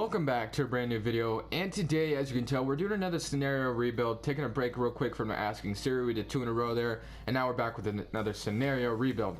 Welcome back to a brand new video, and today, as you can tell, we're doing another scenario rebuild. Taking a break real quick from the asking Siri. We did 2 in a row there, and now we're back with another scenario rebuild.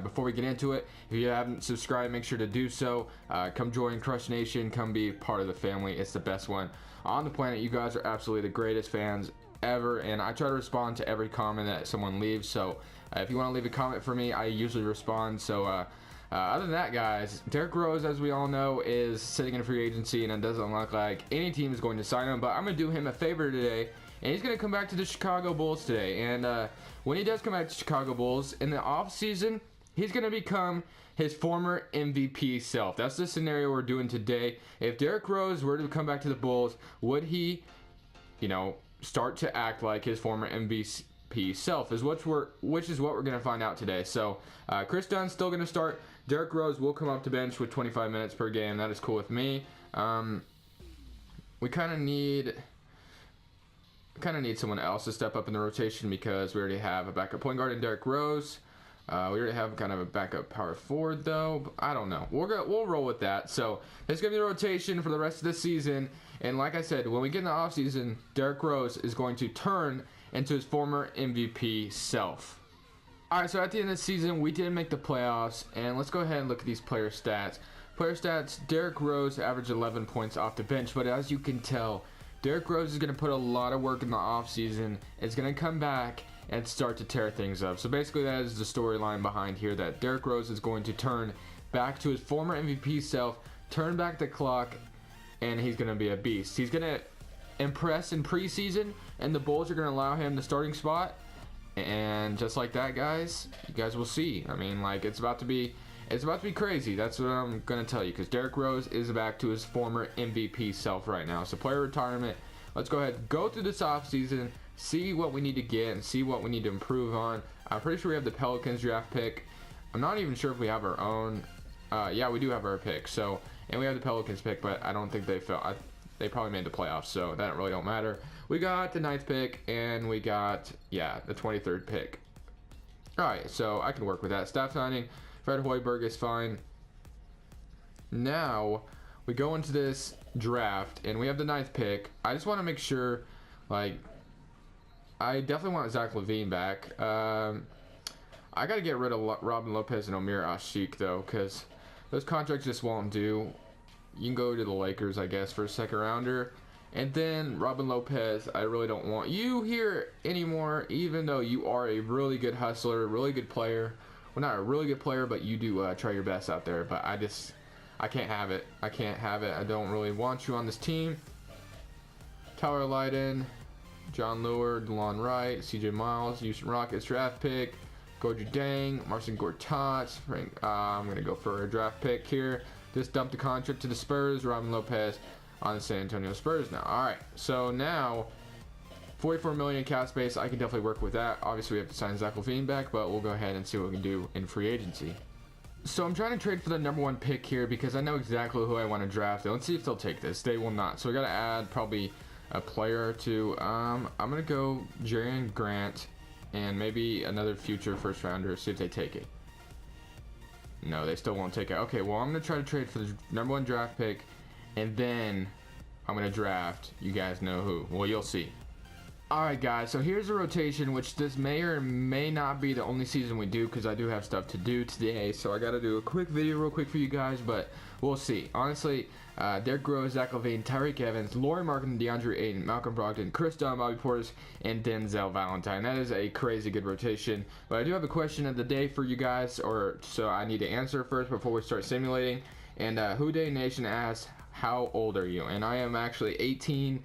Before we get into it, if you haven't subscribed, make sure to do so. Come join Crush Nation, come be part of the family. It's the best one on the planet. You guys are absolutely the greatest fans ever, and I try to respond to every comment that someone leaves, so if you want to leave a comment for me, I usually respond. So other than that, guys, Derrick Rose, as we all know, is sitting in free agency, and it doesn't look like any team is going to sign him, but I'm going to do him a favor today, and he's going to come back to the Chicago Bulls today. And when he does come back to Chicago Bulls in the offseason, he's going to become his former MVP self. That's the scenario we're doing today. If Derrick Rose were to come back to the Bulls, would he, start to act like his former MVP self, which is what we're going to find out today. So Chris Dunn's still going to start. Derrick Rose will come up to bench with 25 minutes per game. That is cool with me. We kind of need someone else to step up in the rotation because we already have a backup point guard in Derrick Rose. We already have kind of a backup power forward, though. I don't know. We'll roll with that. So it's going to be the rotation for the rest of the season. And like I said, when we get in the offseason, Derrick Rose is going to turn into his former MVP self. Alright, so at the end of the season, we did make the playoffs. And let's go ahead and look at these player stats. Player stats, Derrick Rose averaged 11 points off the bench. But as you can tell, Derrick Rose is going to put a lot of work in the offseason. It's going to come back and start to tear things up. So basically that is the storyline behind here, that Derrick Rose is going to turn back to his former MVP self, turn back the clock, and he's going to be a beast. He's going to impress in preseason, and the Bulls are going to allow him the starting spot. And just like that, guys, you guys will see. I mean, like, it's about to be crazy. That's what I'm going to tell you, because Derrick Rose is back to his former MVP self right now. So player retirement. Let's go ahead, go through this offseason, see what we need to get, and see what we need to improve on. I'm pretty sure we have the Pelicans draft pick. I'm not even sure if we have our own. Yeah, we do have our pick. So, and we have the Pelicans pick, but I don't think they fell. They probably made the playoffs, so that really don't matter. We got the 9th pick, and we got, the 23rd pick. All right, so I can work with that. Staff signing, Fred Hoiberg is fine. Now we go into this draft, and we have the 9th pick. I just want to make sure, I definitely want Zach LaVine back. I got to get rid of Robin Lopez and Amir Ashik, though, because those contracts just won't do. You can go to the Lakers, I guess, for a second rounder. And then Robin Lopez, I really don't want you here anymore, even though you are a really good hustler, really good player. Well, not a really good player, but you do try your best out there. But I can't have it. I can't have it. I don't really want you on this team. Tyler Lydon, John Lure, DeLon Wright, CJ Miles, Houston Rockets draft pick, Goju Dang, Marcin Gortat. I'm going to go for a draft pick here. Just dump the contract to the Spurs. Robin Lopez on the San Antonio Spurs now. All right, so now $44 million in cap space. I can definitely work with that. Obviously, we have to sign Zach LaVine back, but we'll go ahead and see what we can do in free agency. So I'm trying to trade for the #1 pick here because I know exactly who I want to draft. Let's see if they'll take this. They will not. So we got to add probably a player or two. I'm going to go Jerian Grant and maybe another future first rounder. See if they take it. No, they still won't take it. Okay, well, I'm going to try to trade for the #1 draft pick, and then I'm going to draft. You guys know who. Well, you'll see. Alright, guys, so here's the rotation, which this may or may not be the only season we do, because I do have stuff to do today, so I got to do a quick video real quick for you guys, but we'll see. Honestly, Derrick Rose, Zach LaVine, Tyreke Evans, Lauri Markkanen, DeAndre Ayton, Malcolm Brogdon, Chris Dunn, Bobby Portis, and Denzel Valentine. That is a crazy good rotation, but I do have a question of the day for you guys, so I need to answer first before we start simulating. And Who Day Nation asks, how old are you? And I am actually 18,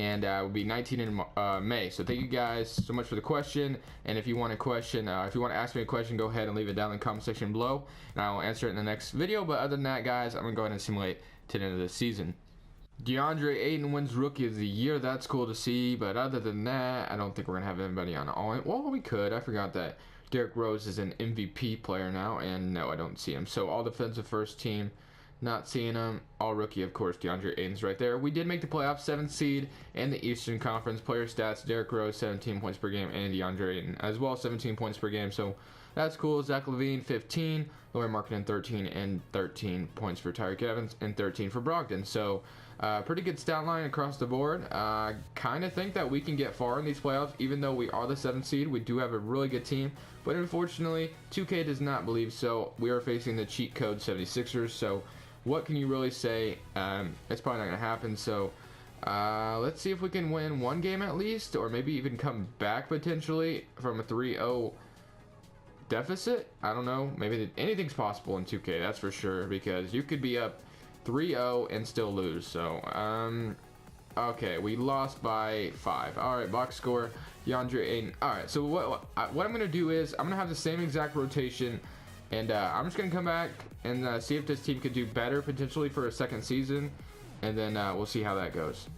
and will be 19 in May. So thank you guys so much for the question. And if you want a question, if you want to ask me a question, go ahead and leave it down in the comment section below, and I will answer it in the next video. But other than that, guys, I'm going to go ahead and simulate to the end of the season. DeAndre Ayton wins Rookie of the Year. That's cool to see. But other than that, I don't think we're going to have anybody on all. Well, we could. I forgot that Derrick Rose is an MVP player now. And no, I don't see him. So all defensive first team. Not seeing him. All rookie, of course. DeAndre Ayton's right there. We did make the playoffs, 7th seed in the Eastern Conference. Player stats: Derrick Rose, 17 points per game, and DeAndre Ayton as well, 17 points per game. So that's cool. Zach LaVine, 15. Lauri Markkanen, 13, and 13 points for Tyreke Evans, and 13 for Brogdon. So pretty good stat line across the board. Kind of think that we can get far in these playoffs, even though we are the 7th seed. We do have a really good team, but unfortunately, 2K does not believe so. We are facing the cheat code 76ers. So what can you really say? It's probably not going to happen. So let's see if we can win one game at least, or maybe even come back potentially from a 3-0 deficit. I don't know. Maybe anything's possible in 2K, that's for sure, because you could be up 3-0 and still lose. So okay, we lost by 5. All right, box score: DeAndre Ayton. All right, so what I'm going to do is I'm going to have the same exact rotation, and I'm just going to come back and see if this team could do better potentially for a 2nd season, and then we'll see how that goes.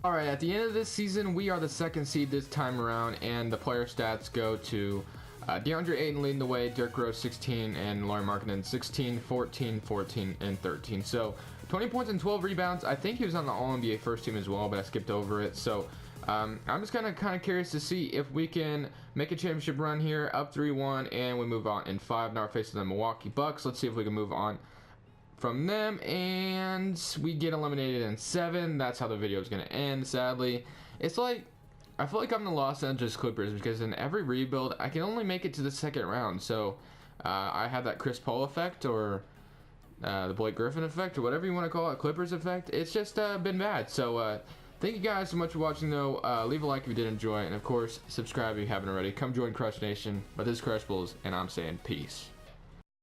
All right, at the end of this season, we are the 2nd seed this time around, and the player stats go to DeAndre Ayton leading the way, Derrick Rose 16, and Lauri Markkanen 16, 14, 14, and 13. So 20 points and 12 rebounds. I think he was on the All-NBA first team as well, but I skipped over it. So I'm just kind of curious to see if we can make a championship run here, up 3-1, and we move on in 5. Now we're facing the Milwaukee Bucks. Let's see if we can move on from them, and we get eliminated in 7. That's how the video is going to end, sadly. It's like, I feel like I'm the Los Angeles Clippers, because in every rebuild, I can only make it to the 2nd round. So I have that Chris Paul effect, or the Blake Griffin effect, or whatever you want to call it, Clippers effect. It's just been bad. So thank you guys so much for watching, though. Leave a like if you did enjoy, and of course, subscribe if you haven't already. Come join Crush Nation. But this is Crushables, and I'm saying peace.